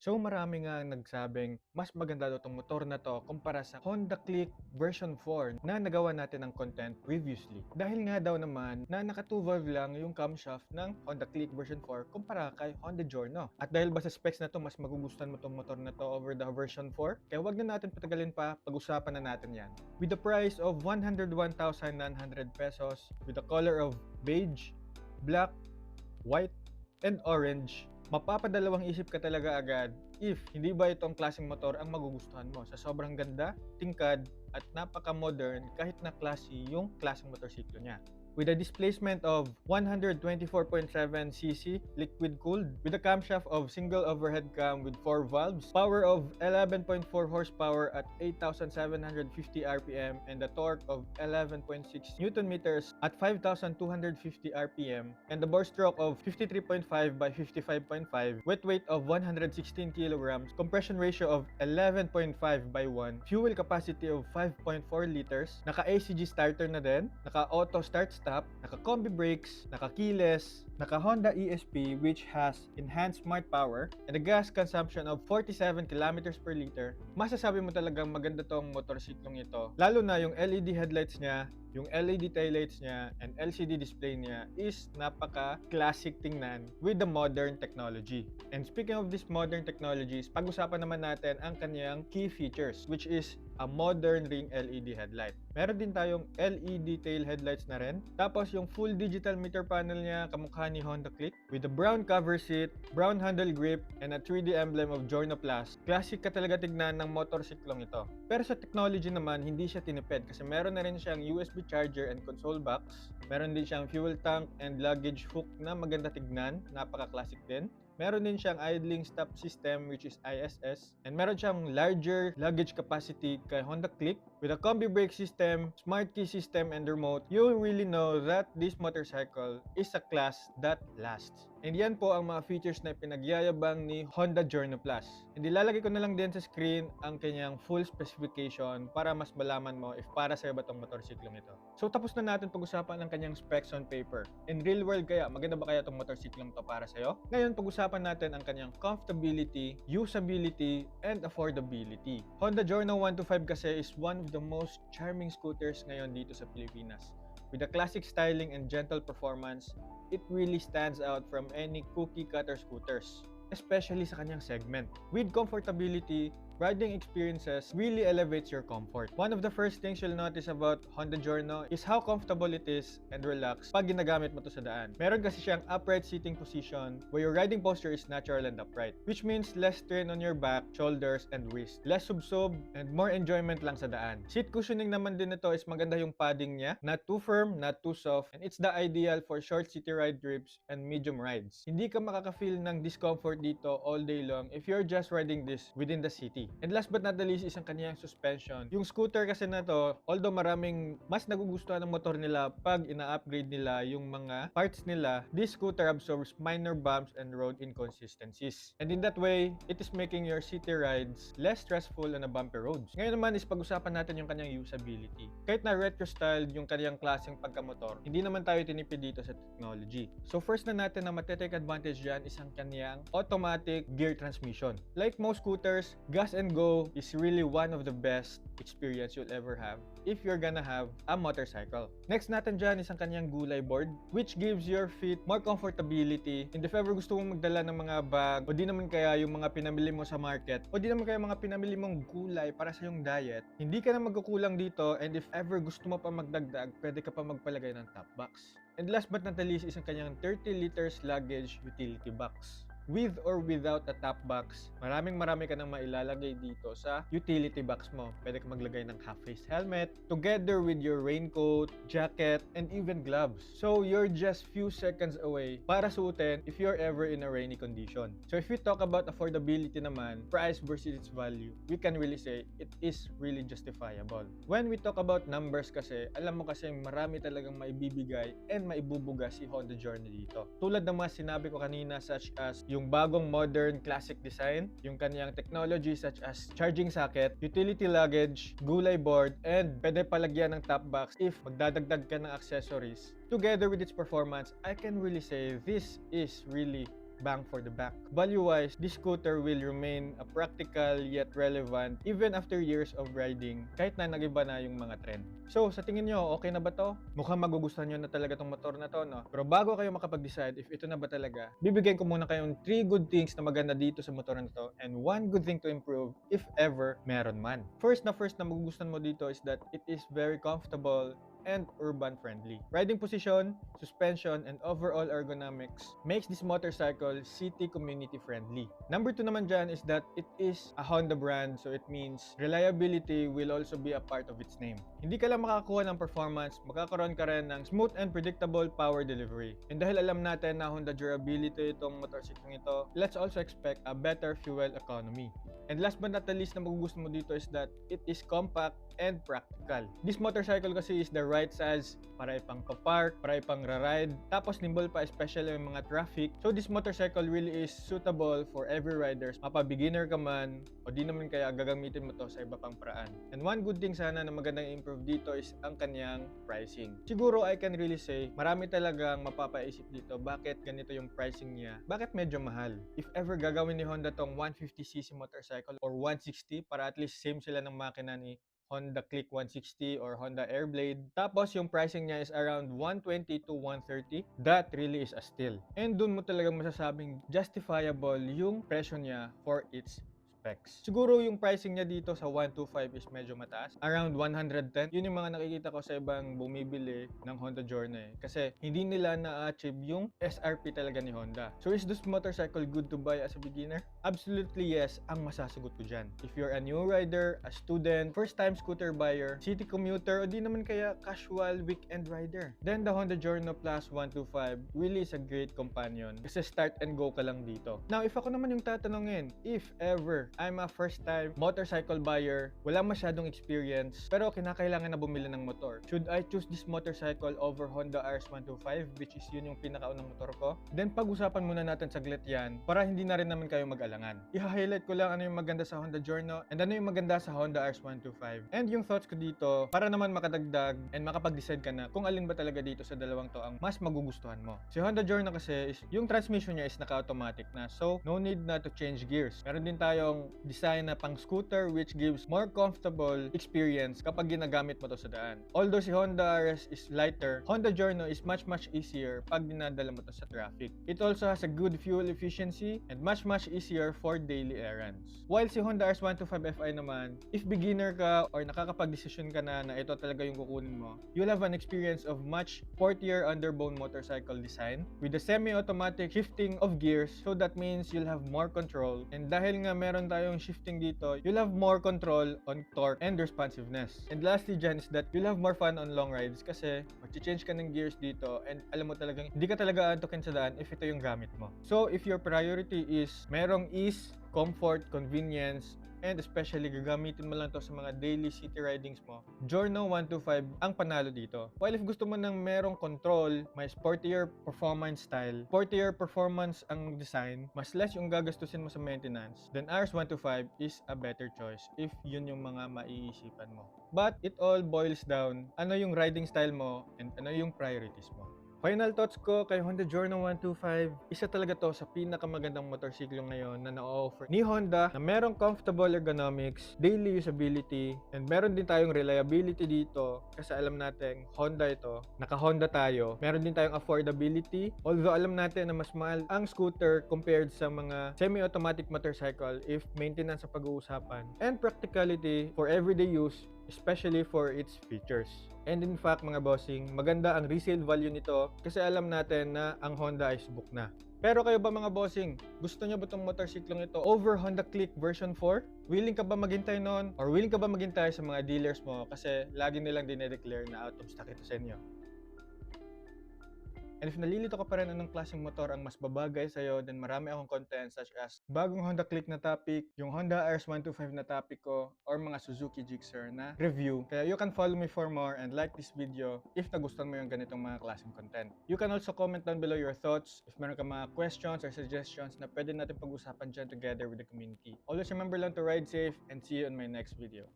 So marami nga nagsabing mas maganda daw tong motor na to kumpara sa Honda Click version 4 na nagawa natin ng content previously. Dahil nga daw naman na naka 2 valve lang yung camshaft ng Honda Click version 4 kumpara kay Honda Giorno. At dahil ba sa specs na to mas magugustuhan mo tong motor na to over the version 4, kaya wag na natin patagalin pa, pag-usapan na natin yan. With the price of 101,900 pesos with the color of beige, black, white, and orange, mapapadalawang isip ka talaga agad if hindi ba itong klaseng motor ang magugustuhan mo sa sobrang ganda, tingkad, at napaka-modern kahit na klase yung klaseng motorsiklo niya. With a displacement of 124.7cc liquid-cooled, with a camshaft of single overhead cam with 4 valves, power of 11.4 horsepower at 8,750 RPM, and a torque of 11.6 Newton meters at 5,250 RPM, and a bore stroke of 53.5 by 55.5, wet weight of 116 kilograms, compression ratio of 11.5 by 1, fuel capacity of 5.4 liters, naka-ACG starter na din, naka-auto start-stop, naka-combi brakes, naka-keyless, naka-Honda ESP which has enhanced smart power, and a gas consumption of 47 kilometers per liter. Masasabi mo talagang maganda tong motorsiklong ito. Lalo na yung LED headlights niya, yung LED taillights niya, and LCD display niya is napaka-classic tingnan with the modern technology. And speaking of these modern technologies, pag-usapan naman natin ang kanyang key features which is a modern ring LED headlight. Meron din tayong LED tail headlights na rin. Tapos yung full digital meter panel niya, kamukha ni Honda Click, with a brown cover seat, brown handle grip, and a 3D emblem of Giorno Plus. Classic ka talaga tignan ng motorsiklong ito. Pero sa technology naman, hindi siya tinipid kasi meron na rin siyang USB charger and console box. Meron din siyang fuel tank and luggage hook na maganda tignan, napaka-classic din. Meron din siyang idling stop system which is ISS, and meron siyang larger luggage capacity kay Honda Click. With a combi brake system, smart key system, and remote, you'll really know that this motorcycle is a class that lasts. And yan po ang mga features na pinagyayabang ni Honda Giorno Plus. And ilalagay ko na lang din sa screen ang kanyang full specification para mas malaman mo if para sa'yo ba itong motorsiklong ito. So tapos na natin pag-usapan ang kanyang specs on paper. In real world kaya, maganda ba kaya itong motorsiklong to para sa'yo? Ngayon, pag-usapan natin ang kanyang comfortability, usability, and affordability. Honda Giorno 125 kasi is one of the most charming scooters ngayon dito sa Pilipinas. With a classic styling and gentle performance, it really stands out from any cookie cutter scooters, especially sa kanyang segment. With comfortability, riding experiences really elevates your comfort. One of the first things you'll notice about Honda Giorno is how comfortable it is and relaxed pag ginagamit mo to sa daan. Meron kasi siyang upright seating position where your riding posture is natural and upright, which means less strain on your back, shoulders, and wrist. Less sub-sub and more enjoyment lang sa daan. Seat cushioning naman din nito is maganda yung padding niya, not too firm, not too soft, and it's the ideal for short city ride trips and medium rides. Hindi ka makaka-feel ng discomfort dito all day long if you're just riding this within the city. And last but not the least is ang kanyang suspension. Yung scooter kasi na to, although maraming mas nagugustuhan ng motor nila pag ina-upgrade nila yung mga parts nila, this scooter absorbs minor bumps and road inconsistencies. And in that way, it is making your city rides less stressful on a bumpy roads. Ngayon naman is pag-usapan natin yung kanyang usability. Kahit na retro-styled yung kanyang klaseng pagkamotor, hindi naman tayo tinipid dito sa technology. So first na natin na matitake advantage dyan is ang kanyang automatic gear transmission. Like most scooters, gas and go is really one of the best experience you'll ever have if you're gonna have a motorcycle. Next natin dyan is ang kanyang gulay board, which gives your feet more comfortability. And if ever gusto mong magdala ng mga bag, o di naman kaya yung mga pinamili mo sa market, o di naman kaya mga pinamili mong gulay para sa yung diet, hindi ka na magkukulang dito. And if ever gusto mo pa magdagdag, pwede ka pa magpalagay ng top box. And last but not the least is ang kanyang 30 liters luggage utility box. With or without a top box, marami ka nang mailalagay dito sa utility box mo. Pwede ka maglagay ng half-face helmet, together with your raincoat, jacket, and even gloves. So, you're just few seconds away para suotin if you're ever in a rainy condition. So, if we talk about affordability naman, price versus its value, we can really say it is really justifiable. When we talk about numbers kasi, alam mo kasi marami talagang maibibigay and maibubuga si Honda Giorno dito. Tulad ng mga sinabi ko kanina, such as yung bagong modern classic design, yung kanyang technology such as charging socket, utility luggage, gulay board, and pwede palagyan ng top box if magdadagdag ka ng accessories. Together with its performance, I can really say this is really bang for the buck. Value-wise, this scooter will remain a practical yet relevant even after years of riding kahit na nag-iba na yung mga trend. So, sa tingin nyo, okay na ba to? Mukhang magugustuhan nyo na talaga tong motor na to, no? Pero bago kayo makapag-decide if ito na ba talaga, bibigyan ko muna kayong 3 good things na maganda dito sa motor na to and 1 good thing to improve if ever meron man. First na magugustuhan mo dito is that it is very comfortable and urban friendly. Riding position, suspension, and overall ergonomics makes this motorcycle city community friendly. Number 2 naman dyan is that it is a Honda brand, so it means reliability will also be a part of its name. Hindi ka lang makakuha ng performance, makakaroon ka rin ng smooth and predictable power delivery. And dahil alam natin na Honda durability itong motorcycle ito, let's also expect a better fuel economy. And last but not the least na magugustuhan mo dito is that it is compact and practical. This motorcycle kasi is the right size para ipang pa-park, para ipang ride, tapos nimble pa especially yung mga traffic. So this motorcycle really is suitable for every riders. Mapa-beginner ka man o di naman kaya gagamitin mo to sa iba pang paraan. And one good thing sana na magandang improve dito is ang kanyang pricing. Siguro I can really say marami talagang mapapaisip dito bakit ganito yung pricing niya. Bakit medyo mahal? If ever gagawin ni Honda tong 150cc motorcycle or 160 para at least same sila ng makina ni Honda Click 160 or Honda Airblade. Tapos yung pricing niya is around 120 to 130. That really is a steal. And dun mo talagang masasabing justifiable yung presyo niya for its specs. Siguro yung pricing niya dito sa 125 is medyo mataas. Around 110. Yun yung mga nakikita ko sa ibang bumibili ng Honda Journey. Kasi hindi nila na-achieve yung SRP talaga ni Honda. So is this motorcycle good to buy as a beginner? Absolutely yes, ang masasagot ko dyan. If you're a new rider, a student, first-time scooter buyer, city commuter, o di naman kaya casual weekend rider, then the Honda Journey Plus 125 really is a great companion kasi start and go ka lang dito. Now, if ako naman yung tatanungin, if ever I'm a first-time motorcycle buyer, wala masyadong experience, pero kinakailangan na bumili ng motor, should I choose this motorcycle over Honda RS125, which is yun yung pinakaunang motor ko? Then pag-usapan muna natin saglit yan para hindi na rin naman kayo mag-alangan. I-highlight ko lang ano yung maganda sa Honda Journey and ano yung maganda sa Honda RS125. And yung thoughts ko dito para naman makadagdag and makapag-decide ka na kung alin ba talaga dito sa dalawang to ang mas magugustuhan mo. Si Honda Journey kasi is yung transmission niya is naka-automatic na, so no need na to change gears. Meron din tayong design na pang scooter which gives more comfortable experience kapag ginagamit mo to sa daan. Although si Honda RS is lighter, Honda Journey is much easier pag dinadala mo to sa traffic. It also has a good fuel efficiency and much easier for daily errands. While si Honda RS125 Fi naman, if beginner ka or nakakapag-desisyon ka na ito talaga yung kukunin mo, you'll have an experience of much sportier underbone motorcycle design with a semi-automatic shifting of gears, so that means you'll have more control, and dahil nga meron tayong shifting dito, you'll have more control on torque and responsiveness. And lastly dyan is that you'll have more fun on long rides kasi mag-change ka ng gears dito and alam mo talagang hindi ka talaga antukin sa daan if ito yung gamit mo. So if your priority is merong ease, comfort, convenience, and especially gagamitin mo lang to sa mga daily city ridings mo, Giorno 125 ang panalo dito. While if gusto mo ng merong control, may sportier performance style, sportier performance ang design, mas less yung gagastusin mo sa maintenance, then RS125 is a better choice if yun yung mga maiisipan mo. But it all boils down, ano yung riding style mo and ano yung priorities mo. Final thoughts ko kay Honda Giorno 125, isa talaga to sa pinakamagandang motorsiklo ngayon na na-offer ni Honda na merong comfortable ergonomics, daily usability, and meron din tayong reliability dito kasi alam natin Honda ito, naka-Honda tayo. Meron din tayong affordability, although alam natin na mas mahal ang scooter compared sa mga semi-automatic motorcycle if maintenance sa pag-uusapan, and practicality for everyday use, especially for its features. And in fact mga bossing, maganda ang resale value nito kasi alam natin na ang Honda is book na. Pero kayo ba mga bossing, gusto nyo ba itong motorsiklong ito over Honda Click version 4? Willing ka ba maghintay noon? Or willing ka ba maghintay sa mga dealers mo kasi lagi nilang dinedeclare na out of stock ito sa inyo? And if nalilito ka pa rin anong klaseng motor ang mas babagay sa'yo, then marami akong content such as bagong Honda Click na topic, yung Honda RS125 na topic ko, or mga Suzuki Gixxer na review. Kaya you can follow me for more and like this video if nagustuhan mo yung ganitong mga klaseng content. You can also comment down below your thoughts if meron ka mga questions or suggestions na pwede natin pag-usapan dyan together with the community. Always remember lang to ride safe and see you on my next video.